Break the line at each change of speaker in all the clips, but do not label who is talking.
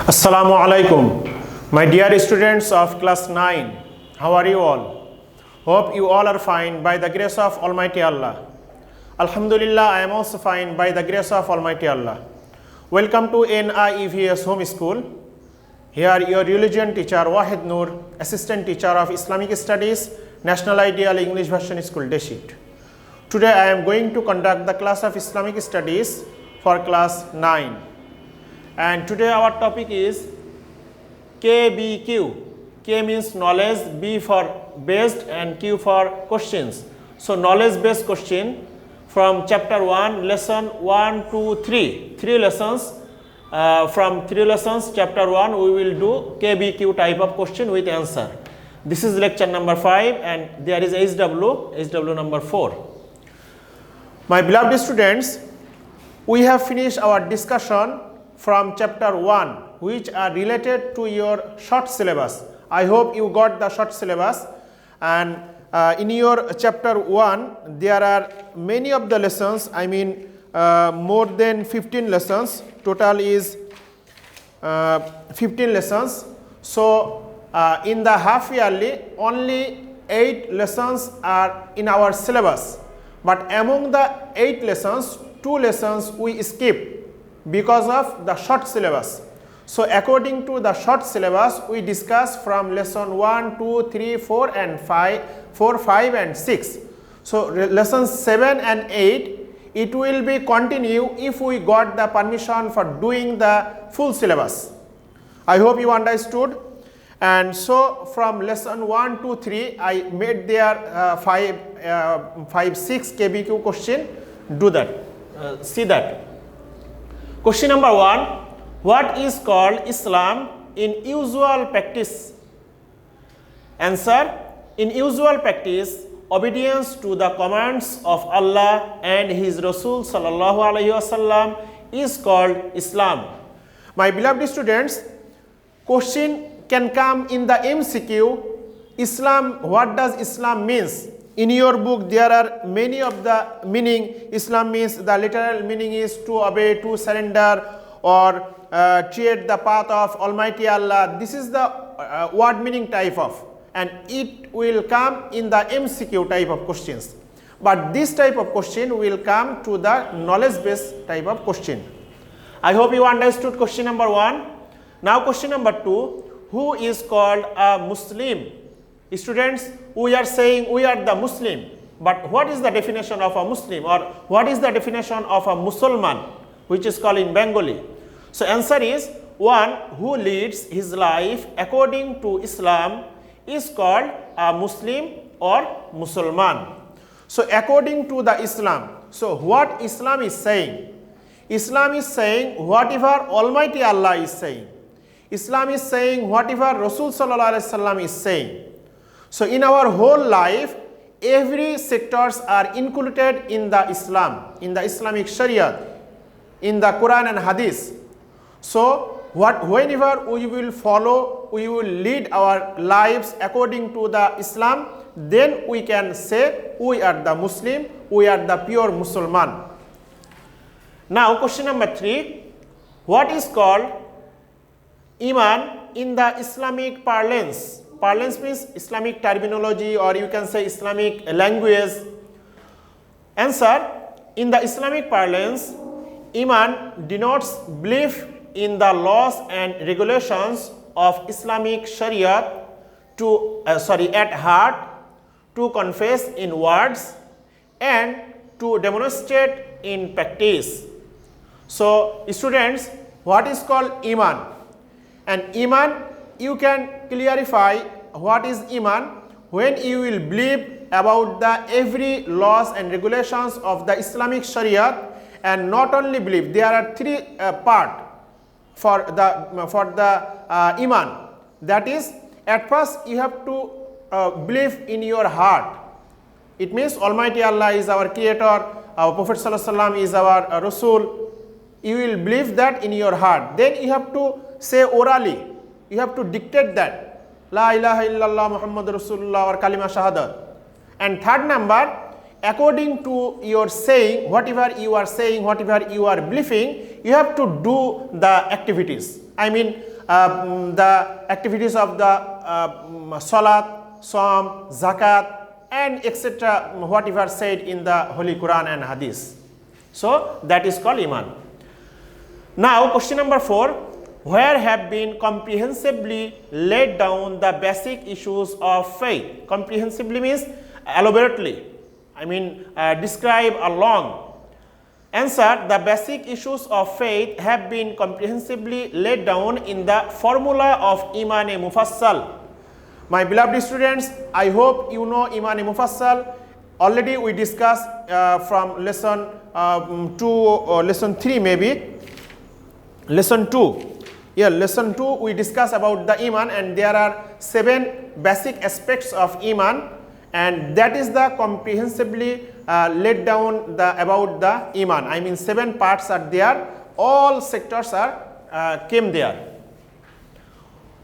Assalamu alaikum, my dear students of class 9. How are you all? Hope you all are fine by the grace of Almighty Allah. Alhamdulillah, I am also fine by the grace of Almighty Allah. Welcome to NIEVS Home School. Here your religion teacher Wahid Noor, assistant teacher of Islamic Studies, National Ideal English Version School, Deshit. Today I am going to conduct the class of Islamic Studies for class 9. And today our topic is K.B.Q. K means knowledge, B for based and Q for questions. So knowledge based question from chapter 1, lesson 1 to 3. 3 lessons. From 3 lessons, chapter 1 we will do K.B.Q type of question with answer. This is lecture number 5 and there is HW number 4. My beloved students, we have finished our discussion from chapter 1 which are related to your short syllabus. I hope you got the short syllabus, and in your chapter 1 there are many of the lessons, more than 15 lessons. Total is 15 lessons. So in the half yearly only 8 lessons are in our syllabus, but among the 8 lessons 2 lessons we skip because of the short syllabus. So according to the short syllabus we discuss from lesson 1, 2, 3, 4 and 5, 4, 5 and 6. So lessons 7 and 8 it will be continue if we got the permission for doing the full syllabus. I hope you understood. And so from lesson 1 to 3 I made there 6 K.B.Q question. Do that. See that. Question number 1. What is called Islam in usual practice? Answer. In usual practice, obedience to the commands of Allah and His Rasul sallallahu alaihi wasallam is called Islam. My beloved students, question can come in the MCQ. Islam, what does Islam means? In your book there are many of the meaning. Islam means, the literal meaning is to obey, to surrender, or tread the path of Almighty Allah. This is the word meaning type of, and it will come in the MCQ type of questions. But this type of question will come to the knowledge based type of question. I hope you understood question number 1. Now question number 2. Who is called a Muslim? Students, we are saying we are the Muslim, but what is the definition of a Muslim, or what is the definition of a Musulman, which is called in Bengali? So answer is, one who leads his life according to Islam is called a Muslim or Musulman. So according to the Islam, so what Islam is saying? Islam is saying whatever Almighty Allah is saying. Islam is saying whatever Rasul sallallahu alaihi wasallam is saying. So in our whole life, every sectors are included in the Islam, in the Islamic Sharia, in the Quran and Hadith. So whenever we will follow, we will lead our lives according to the Islam, then we can say we are the Muslim, we are the pure Musulman. Now question number 3. What is called Iman in the Islamic parlance? Parlance means Islamic terminology, or you can say Islamic language. Answer. In the Islamic parlance, Iman denotes belief in the laws and regulations of Islamic Sharia at heart, to confess in words and to demonstrate in practice. So students, what is called Iman? And Iman, you can clarify what is Iman when you will believe about the every laws and regulations of the Islamic Sharia, and not only believe. There are 3 parts for the Iman. That is, at first you have to believe in your heart. It means Almighty Allah is our creator, our Prophet sallallahu alaihi wasallam is our Rasul. You will believe that in your heart. Then you have to say orally. You have to dictate that La ilaha illallah Muhammad Rasulullah or Kalima Shahadat. And third number, according to your saying, whatever you are saying, whatever you are believing, you have to do the activities. the activities of the salat, Saum, zakat, and etc. whatever said in the Holy Quran and Hadith. So that is called iman. Now question number 4, where have been comprehensively laid down the basic issues of faith? Comprehensively means elaborately, describe along. Answer, the basic issues of faith have been comprehensively laid down in the formula of Iman-e Mufassal. My beloved students, I hope you know Iman-e Mufassal. Already we discussed from lesson 2 or lesson 3 maybe. Lesson 2. Yeah, lesson 2 we discussed about the Iman, and there are 7 basic aspects of Iman, and that is the comprehensively laid down about the Iman. 7 parts are there, all sectors are came there.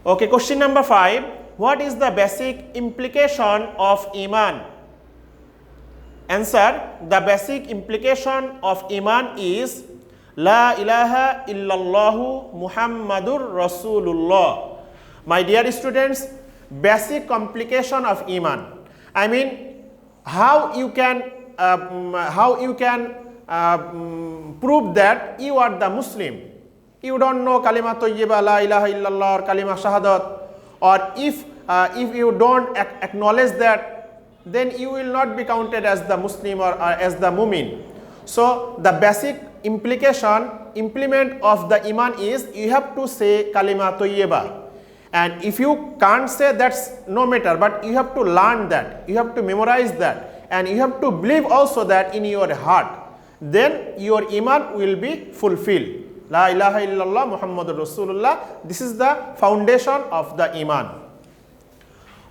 Okay, question number 5, what is the basic implication of Iman? Answer, the basic implication of Iman is La ilaha illallahu Muhammadur Rasulullah. My dear students, basic complication of Iman. How you can prove that you are the Muslim. You don't know kalima tayyiba, la ilaha illallah, or kalima shahadat, or if you don't acknowledge that, then you will not be counted as the Muslim or as the mu'min. So the basic implement of the Iman is you have to say kalima tayyiba. And if you can't say, that's no matter, but you have to learn that, you have to memorize that, and you have to believe also that in your heart. Then your Iman will be fulfilled. La ilaha illallah Muhammadur Rasulullah. This is the foundation of the Iman.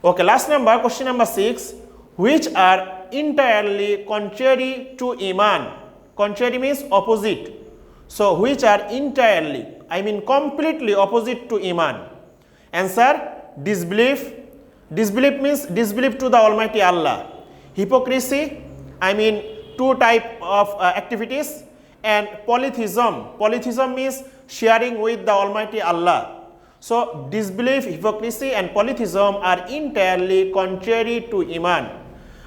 Okay, last number, question number 6. Which are entirely contrary to Iman? Contrary means opposite. So which are entirely, completely opposite to Iman? Answer, disbelief. Disbelief means disbelief to the Almighty Allah. Hypocrisy, 2 type of activities. And polytheism. Polytheism means sharing with the Almighty Allah. So disbelief, hypocrisy, and polytheism are entirely contrary to Iman.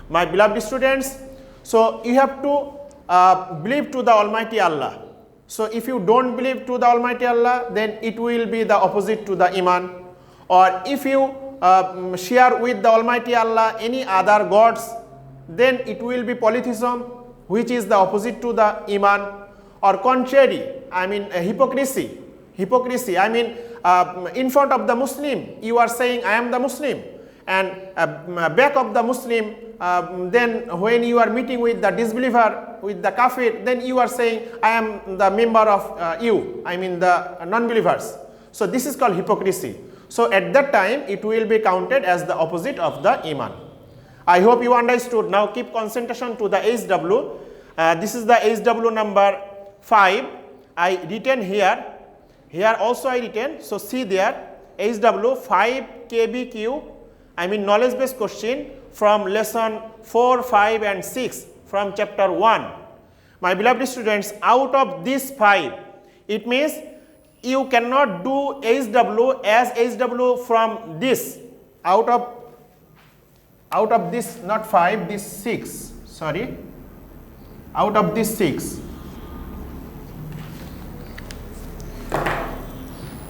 My beloved students, so you have to believe to the Almighty Allah. So if you don't believe to the Almighty Allah, then it will be the opposite to the Iman. Or if you share with the Almighty Allah any other gods, then it will be polytheism, which is the opposite to the Iman. Or contrary, hypocrisy. Hypocrisy, in front of the Muslim, you are saying, I am the Muslim. And back of the Muslim, then when you are meeting with the disbeliever, with the kafir, then you are saying, I am the member of you, the non-believers. So this is called hypocrisy. So at that time, it will be counted as the opposite of the Iman. I hope you understood. Now keep concentration to the HW. This is the HW number 5. I written here. Here also I written. So see there, HW 5 K.B.Q. knowledge based question from lesson 4, 5 and 6 from chapter 1. My beloved students, out of these 5, it means you cannot do HW as HW from this. Out of this, not 5, this 6. Sorry. Out of this 6.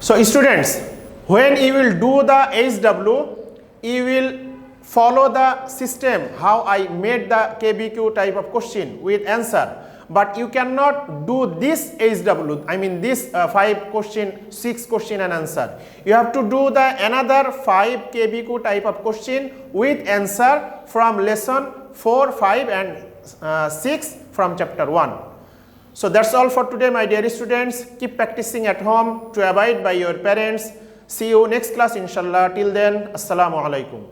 So students, when you will do the HW, you will follow the system how I made the K.B.Q type of question with answer. But you cannot do this HW, this 5 question, 6 question and answer. You have to do the another 5 K.B.Q type of question with answer from lesson 4, 5 and 6 from chapter 1. So that's all for today, my dear students. Keep practicing at home to abide by your parents. See you next class, inshallah. Till then, assalamu alaikum.